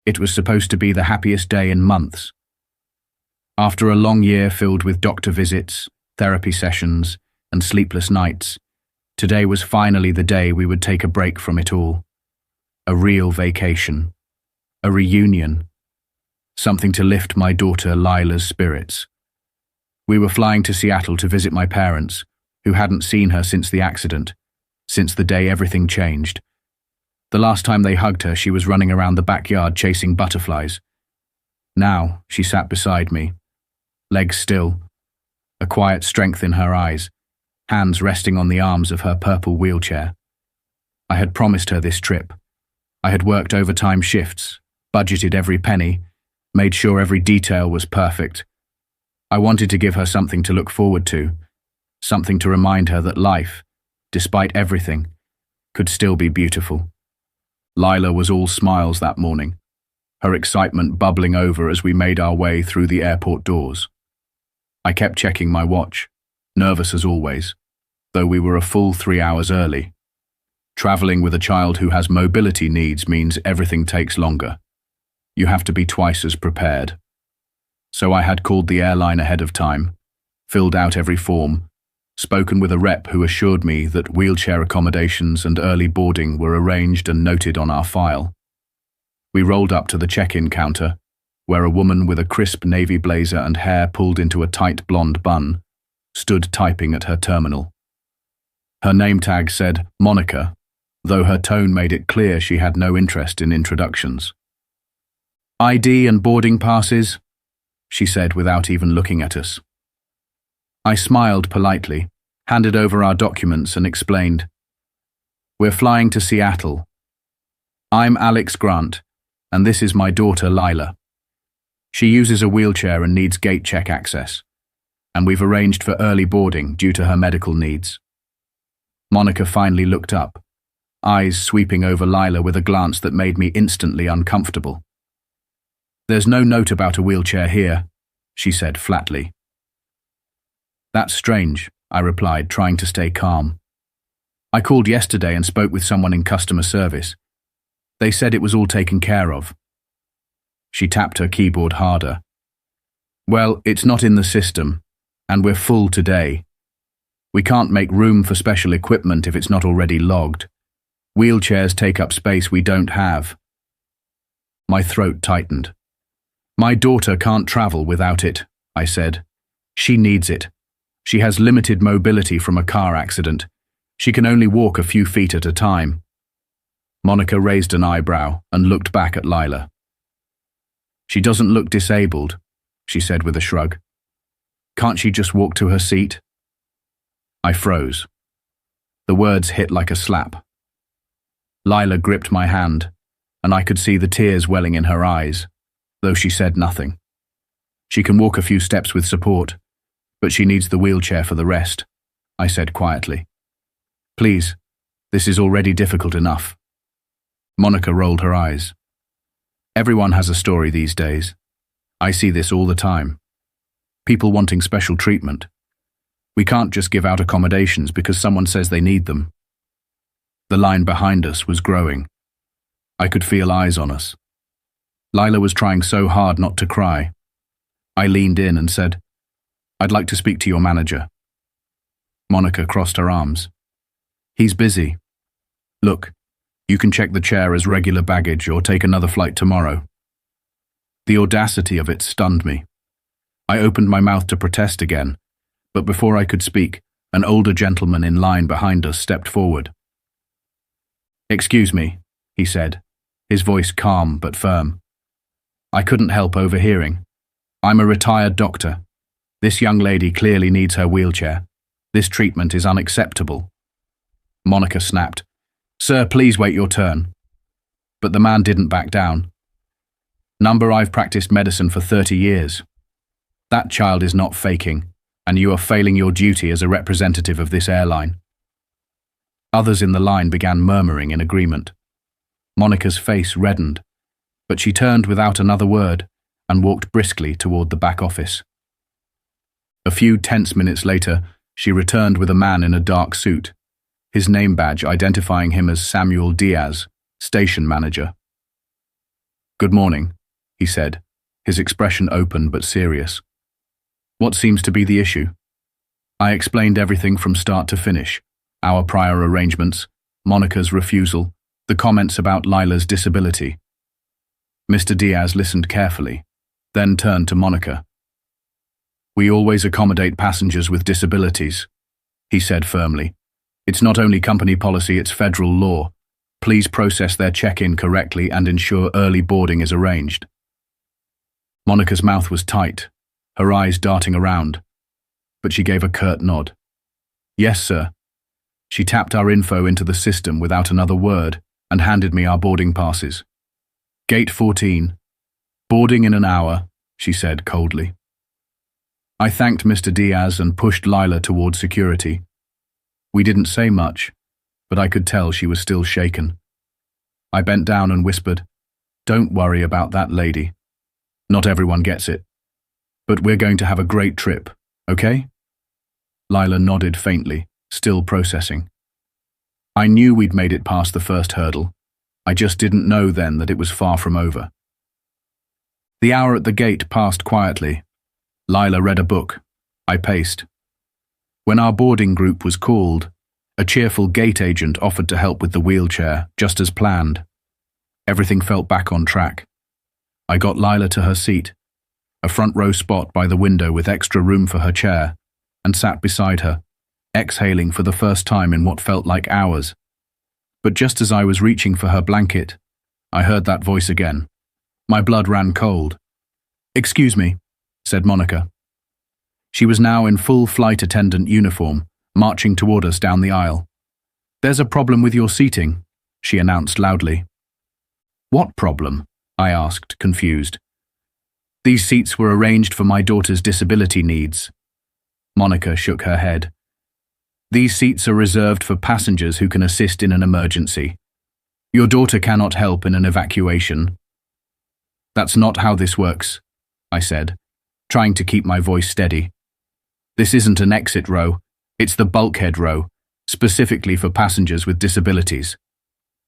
It was supposed to be the happiest day in months. After a long year filled with doctor visits, therapy sessions, and sleepless nights, today was finally the day we would take a break from it all. A real vacation. A reunion. Something to lift my daughter Lila's spirits. We were flying to Seattle to visit my parents, who hadn't seen her since the accident, since the day everything changed. The last time they hugged her, she was running around the backyard chasing butterflies. Now, she sat beside me, legs still, a quiet strength in her eyes, hands resting on the arms of her purple wheelchair. I had promised her this trip. I had worked overtime shifts, budgeted every penny, made sure every detail was perfect. I wanted to give her something to look forward to, something to remind her that life, despite everything, could still be beautiful. Lila was all smiles that morning, her excitement bubbling over as we made our way through the airport doors. I kept checking my watch, nervous as always, though we were a full 3 hours early. Traveling with a child who has mobility needs means everything takes longer. You have to be twice as prepared. So I had called the airline ahead of time, filled out every form, spoken with a rep who assured me that wheelchair accommodations and early boarding were arranged and noted on our file. We rolled up to the check-in counter, where a woman with a crisp navy blazer and hair pulled into a tight blonde bun stood typing at her terminal. Her name tag said Monica, though her tone made it clear she had no interest in introductions. "ID and boarding passes," she said without even looking at us. I smiled politely, handed over our documents and explained, "We're flying to Seattle. I'm Alex Grant, and this is my daughter Lila. She uses a wheelchair and needs gate check access, and we've arranged for early boarding due to her medical needs." Monica finally looked up, eyes sweeping over Lila with a glance that made me instantly uncomfortable. "There's no note about a wheelchair here," she said flatly. "That's strange," I replied, trying to stay calm. "I called yesterday and spoke with someone in customer service. They said it was all taken care of." She tapped her keyboard harder. "Well, it's not in the system, and we're full today. We can't make room for special equipment if it's not already logged. Wheelchairs take up space we don't have." My throat tightened. "My daughter can't travel without it," I said. "She needs it. She has limited mobility from a car accident. She can only walk a few feet at a time." Monica raised an eyebrow and looked back at Lila. "She doesn't look disabled," she said with a shrug. "Can't she just walk to her seat?" I froze. The words hit like a slap. Lila gripped my hand, and I could see the tears welling in her eyes, though she said nothing. "She can walk a few steps with support, but she needs the wheelchair for the rest," I said quietly. "Please, this is already difficult enough." Monica rolled her eyes. "Everyone has a story these days. I see this all the time. People wanting special treatment. We can't just give out accommodations because someone says they need them." The line behind us was growing. I could feel eyes on us. Lila was trying so hard not to cry. I leaned in and said, "I'd like to speak to your manager." Monica crossed her arms. "He's busy. Look, you can check the chair as regular baggage or take another flight tomorrow." The audacity of it stunned me. I opened my mouth to protest again, but before I could speak, an older gentleman in line behind us stepped forward. "Excuse me," he said, his voice calm but firm. I couldn't help overhearing. "I'm a retired doctor. This young lady clearly needs her wheelchair. This treatment is unacceptable." Monica snapped, "Sir, please wait your turn." But the man didn't back down. "Number, I've practiced medicine for 30 years. That child is not faking, and you are failing your duty as a representative of this airline." Others in the line began murmuring in agreement. Monica's face reddened, but she turned without another word and walked briskly toward the back office. A few tense minutes later, she returned with a man in a dark suit, his name badge identifying him as Samuel Diaz, station manager. "Good morning," he said, his expression open but serious. "What seems to be the issue?" I explained everything from start to finish, our prior arrangements, Monica's refusal, the comments about Lila's disability. Mr. Diaz listened carefully, then turned to Monica. "We always accommodate passengers with disabilities," he said firmly. "It's not only company policy, it's federal law. Please process their check-in correctly and ensure early boarding is arranged." Monica's mouth was tight, her eyes darting around, but she gave a curt nod. "Yes, sir." She tapped our info into the system without another word and handed me our boarding passes. "Gate 14. Boarding in an hour," she said coldly. I thanked Mr. Diaz and pushed Lila toward security. We didn't say much, but I could tell she was still shaken. I bent down and whispered, "Don't worry about that lady. Not everyone gets it. But we're going to have a great trip, okay?" Lila nodded faintly, still processing. I knew we'd made it past the first hurdle. I just didn't know then that it was far from over. The hour at the gate passed quietly. Lila read a book. I paced. When our boarding group was called, a cheerful gate agent offered to help with the wheelchair, just as planned. Everything felt back on track. I got Lila to her seat, a front row spot by the window with extra room for her chair, and sat beside her, exhaling for the first time in what felt like hours. But just as I was reaching for her blanket, I heard that voice again. My blood ran cold. "Excuse me," said Monica. She was now in full flight attendant uniform, marching toward us down the aisle. "There's a problem with your seating," she announced loudly. "What problem?" I asked, confused. "These seats were arranged for my daughter's disability needs." Monica shook her head. "These seats are reserved for passengers who can assist in an emergency. Your daughter cannot help in an evacuation." "That's not how this works," I said, trying to keep my voice steady. "This isn't an exit row, it's the bulkhead row, specifically for passengers with disabilities.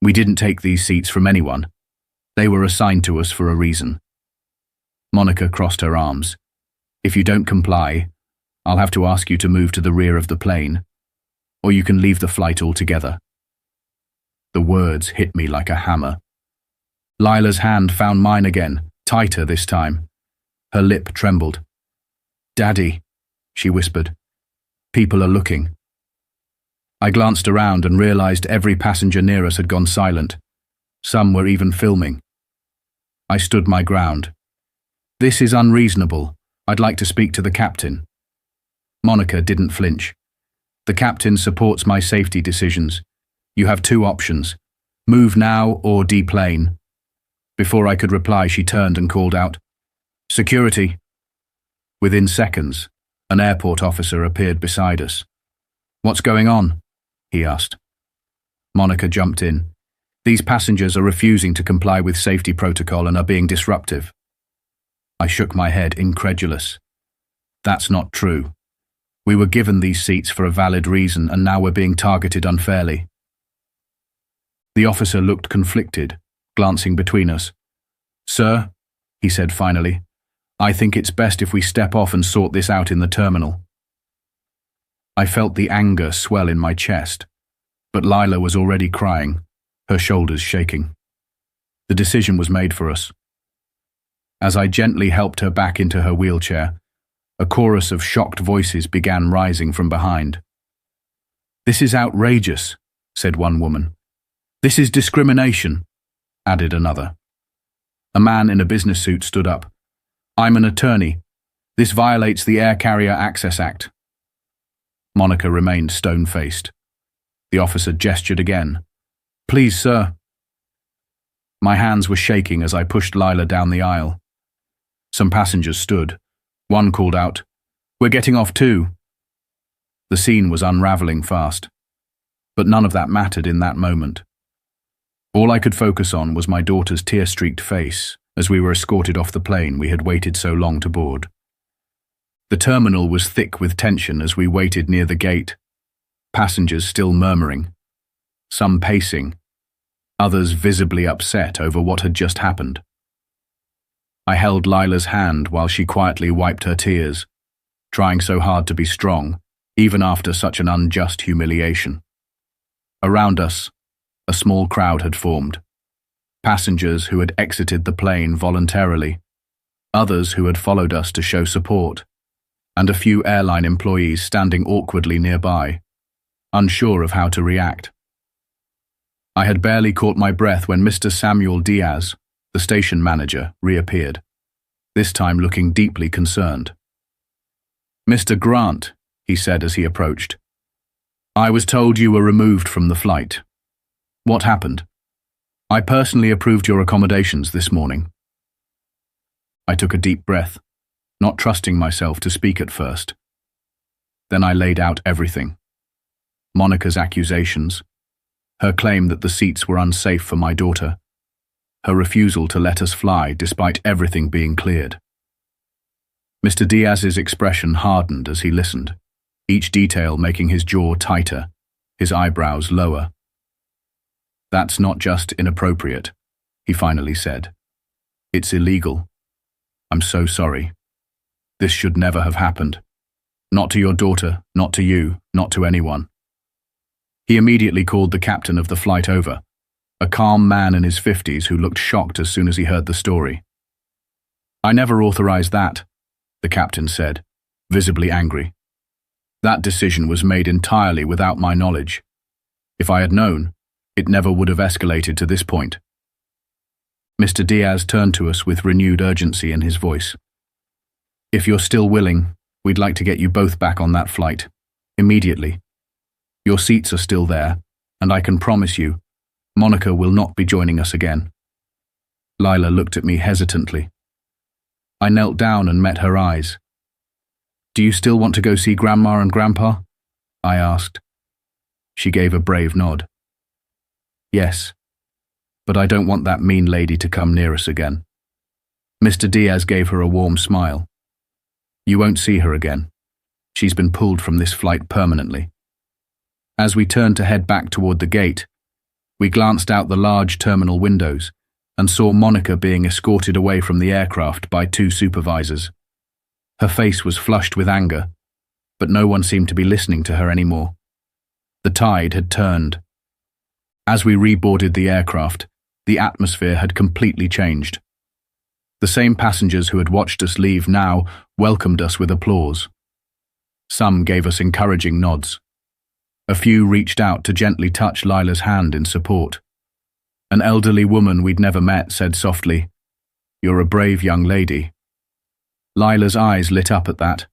We didn't take these seats from anyone. They were assigned to us for a reason." Monica crossed her arms. "If you don't comply, I'll have to ask you to move to the rear of the plane, or you can leave the flight altogether." The words hit me like a hammer. Lila's hand found mine again, tighter this time. Her lip trembled. "Daddy," she whispered. "People are looking." I glanced around and realized every passenger near us had gone silent. Some were even filming. I stood my ground. "This is unreasonable. I'd like to speak to the captain." Monica didn't flinch. "The captain supports my safety decisions. You have two options. Move now or deplane." Before I could reply, she turned and called out, "Security." Within seconds, an airport officer appeared beside us. "What's going on?" he asked. Monica jumped in. "These passengers are refusing to comply with safety protocol and are being disruptive." I shook my head, incredulous. "That's not true. We were given these seats for a valid reason and now we're being targeted unfairly." The officer looked conflicted, glancing between us. "Sir," he said finally, "I think it's best if we step off and sort this out in the terminal." I felt the anger swell in my chest, but Lila was already crying, her shoulders shaking. The decision was made for us. As I gently helped her back into her wheelchair, a chorus of shocked voices began rising from behind. "This is outrageous," said one woman. "This is discrimination," added another. A man in a business suit stood up. "I'm an attorney. This violates the Air Carrier Access Act." Monica remained stone-faced. The officer gestured again. "Please, sir." My hands were shaking as I pushed Lila down the aisle. Some passengers stood. One called out, "We're getting off too." The scene was unraveling fast, but none of that mattered in that moment. All I could focus on was my daughter's tear-streaked face as we were escorted off the plane we had waited so long to board. The terminal was thick with tension as we waited near the gate, passengers still murmuring, some pacing, others visibly upset over what had just happened. I held Lila's hand while she quietly wiped her tears, trying so hard to be strong, even after such an unjust humiliation. Around us, a small crowd had formed. Passengers who had exited the plane voluntarily, others who had followed us to show support, and a few airline employees standing awkwardly nearby, unsure of how to react. I had barely caught my breath when Mr. Samuel Diaz, the station manager, reappeared, this time looking deeply concerned. "Mr. Grant," he said as he approached, "I was told you were removed from the flight. What happened? I personally approved your accommodations this morning." I took a deep breath, not trusting myself to speak at first. Then I laid out everything. Monica's accusations, her claim that the seats were unsafe for my daughter, her refusal to let us fly despite everything being cleared. Mr. Diaz's expression hardened as he listened, each detail making his jaw tighter, his eyebrows lower. "That's not just inappropriate," he finally said. "It's illegal. I'm so sorry. This should never have happened. Not to your daughter, not to you, not to anyone." He immediately called the captain of the flight over, a calm man in his 50s who looked shocked as soon as he heard the story. "I never authorized that," the captain said, visibly angry. "That decision was made entirely without my knowledge. If I had known, it never would have escalated to this point." Mr. Diaz turned to us with renewed urgency in his voice. "If you're still willing, we'd like to get you both back on that flight, immediately. Your seats are still there, and I can promise you, Monica will not be joining us again." Lila looked at me hesitantly. I knelt down and met her eyes. "Do you still want to go see Grandma and Grandpa?" I asked. She gave a brave nod. "Yes, but I don't want that mean lady to come near us again." Mr. Diaz gave her a warm smile. "You won't see her again. She's been pulled from this flight permanently." As we turned to head back toward the gate, we glanced out the large terminal windows and saw Monica being escorted away from the aircraft by two supervisors. Her face was flushed with anger, but no one seemed to be listening to her anymore. The tide had turned. As we reboarded the aircraft, the atmosphere had completely changed. The same passengers who had watched us leave now welcomed us with applause. Some gave us encouraging nods. A few reached out to gently touch Lila's hand in support. An elderly woman we'd never met said softly, "You're a brave young lady." Lila's eyes lit up at that,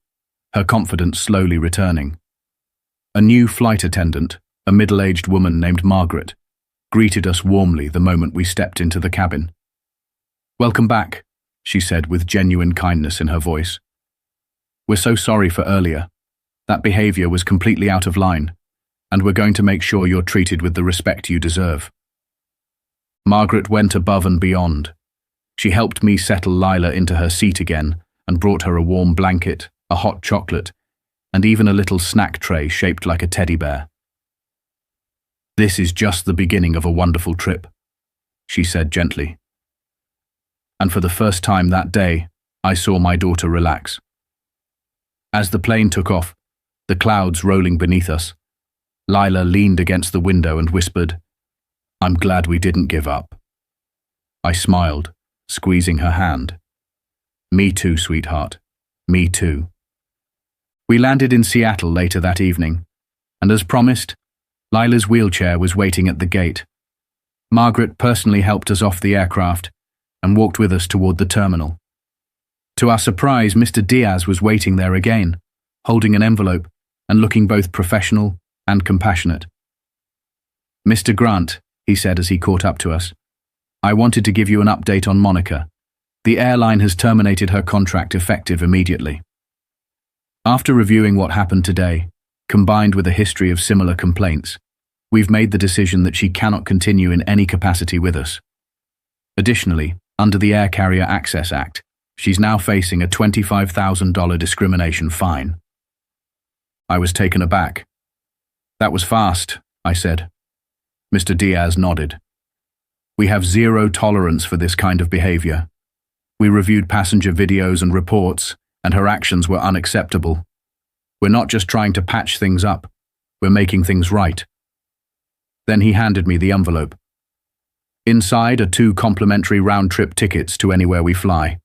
her confidence slowly returning. A new flight attendant, a middle-aged woman named Margaret, greeted us warmly the moment we stepped into the cabin. "Welcome back," she said with genuine kindness in her voice. "We're so sorry for earlier. That behavior was completely out of line, and we're going to make sure you're treated with the respect you deserve." Margaret went above and beyond. She helped me settle Lila into her seat again and brought her a warm blanket, a hot chocolate, and even a little snack tray shaped like a teddy bear. "This is just the beginning of a wonderful trip," she said gently. And for the first time that day, I saw my daughter relax. As the plane took off, the clouds rolling beneath us, Lila leaned against the window and whispered, "I'm glad we didn't give up." I smiled, squeezing her hand. "Me too, sweetheart. Me too." We landed in Seattle later that evening, and as promised, Lila's wheelchair was waiting at the gate. Margaret personally helped us off the aircraft and walked with us toward the terminal. To our surprise, Mr. Diaz was waiting there again, holding an envelope and looking both professional and compassionate. "Mr. Grant," he said as he caught up to us, "I wanted to give you an update on Monica. The airline has terminated her contract effective immediately. After reviewing what happened today, combined with a history of similar complaints, we've made the decision that she cannot continue in any capacity with us. Additionally, under the Air Carrier Access Act, she's now facing a $25,000 discrimination fine." I was taken aback. "That was fast," I said. Mr. Diaz nodded. "We have zero tolerance for this kind of behavior. We reviewed passenger videos and reports, and her actions were unacceptable. We're not just trying to patch things up, we're making things right. Then he handed me the envelope. Inside are 2 complimentary round-trip tickets to anywhere we fly.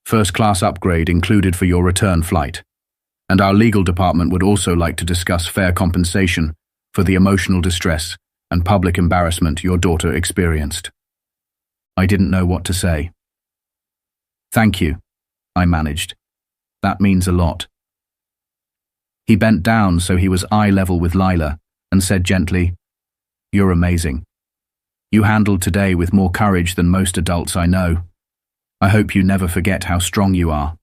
First-class upgrade included for your return flight. And our legal department would also like to discuss fair compensation for the emotional distress and public embarrassment your daughter experienced. I didn't know what to say. Thank you, I managed. That means a lot. He bent down so he was eye level with Lila and said gently, "You're amazing. You handled today with more courage than most adults I know. I hope you never forget how strong you are."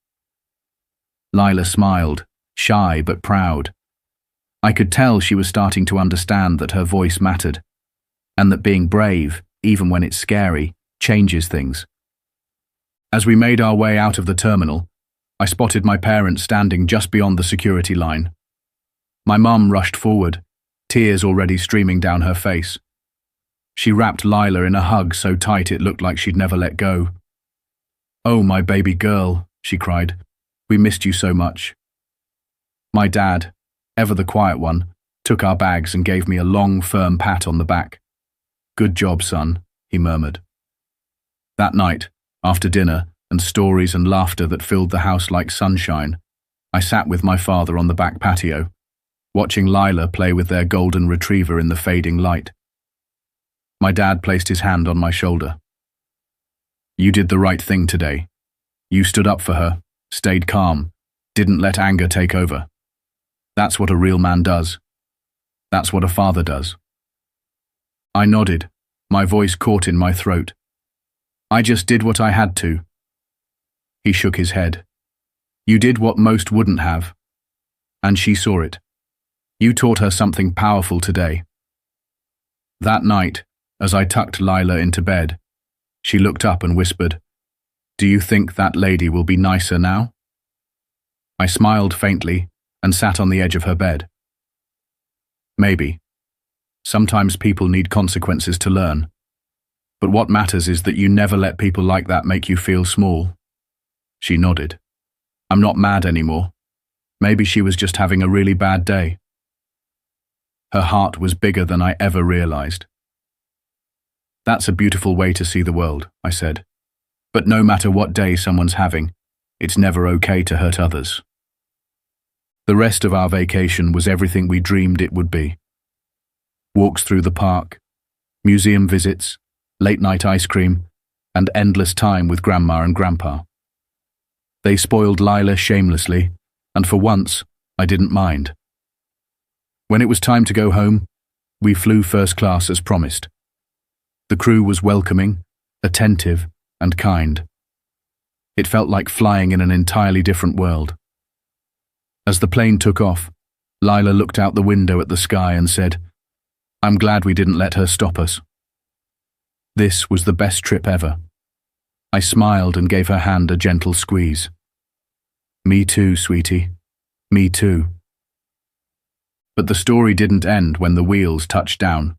Lila smiled, shy but proud. I could tell she was starting to understand that her voice mattered, and that being brave, even when it's scary, changes things. As we made our way out of the terminal, I spotted my parents standing just beyond the security line. My mum rushed forward, tears already streaming down her face. She wrapped Lila in a hug so tight it looked like she'd never let go. "Oh, my baby girl," she cried. "We missed you so much." My dad, ever the quiet one, took our bags and gave me a long, firm pat on the back. "Good job, son," he murmured. That night, after dinner and stories and laughter that filled the house like sunshine, I sat with my father on the back patio, watching Lila play with their golden retriever in the fading light. My dad placed his hand on my shoulder. "You did the right thing today. You stood up for her, stayed calm, didn't let anger take over. That's what a real man does. That's what a father does." I nodded, my voice caught in my throat. "I just did what I had to." He shook his head. "You did what most wouldn't have. And she saw it. You taught her something powerful today." That night, as I tucked Lila into bed, she looked up and whispered, "Do you think that lady will be nicer now?" I smiled faintly and sat on the edge of her bed. Maybe. Sometimes people need consequences to learn. But what matters is that you never let people like that make you feel small. She nodded. "I'm not mad anymore. Maybe she was just having a really bad day." Her heart was bigger than I ever realized. "That's a beautiful way to see the world," I said. "But no matter what day someone's having, it's never okay to hurt others." The rest of our vacation was everything we dreamed it would be. Walks through the park, museum visits, late-night ice cream, and endless time with Grandma and Grandpa. They spoiled Lila shamelessly, and for once, I didn't mind. When it was time to go home, we flew first class as promised. The crew was welcoming, attentive, and kind. It felt like flying in an entirely different world. As the plane took off, Lila looked out the window at the sky and said, "I'm glad we didn't let her stop us." This was the best trip ever. I smiled and gave her hand a gentle squeeze. "Me too, sweetie. Me too." But the story didn't end when the wheels touched down.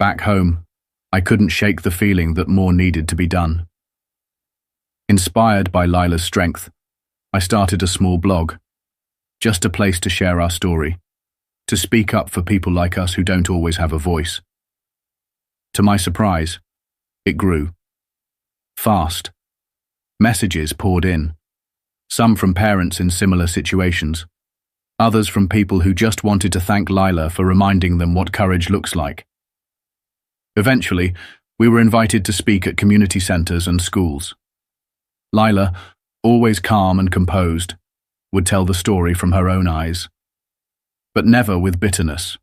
Back home, I couldn't shake the feeling that more needed to be done. Inspired by Lila's strength, I started a small blog, just a place to share our story, to speak up for people like us who don't always have a voice. To my surprise, it grew. Fast. Messages poured in, some from parents in similar situations, others from people who just wanted to thank Lila for reminding them what courage looks like. Eventually, we were invited to speak at community centers and schools. Lila, always calm and composed, would tell the story from her own eyes. But never with bitterness,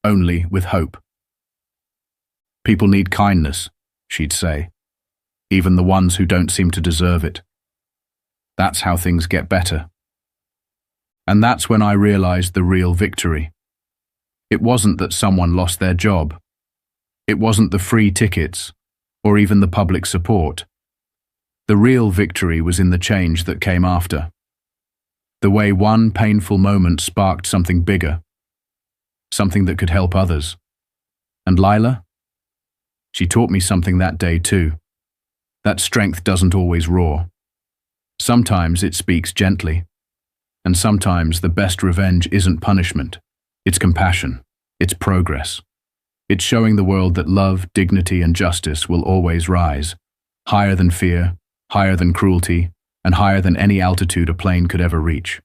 only with hope. "People need kindness," she'd say, "even the ones who don't seem to deserve it. That's how things get better." And that's when I realized the real victory. It wasn't that someone lost their job. It wasn't the free tickets, or even the public support. The real victory was in the change that came after. The way one painful moment sparked something bigger, something that could help others. And Lila? She taught me something that day too. That strength doesn't always roar. Sometimes it speaks gently. And sometimes the best revenge isn't punishment. It's compassion. It's progress. It's showing the world that love, dignity, and justice will always rise, higher than fear, higher than cruelty, and higher than any altitude a plane could ever reach.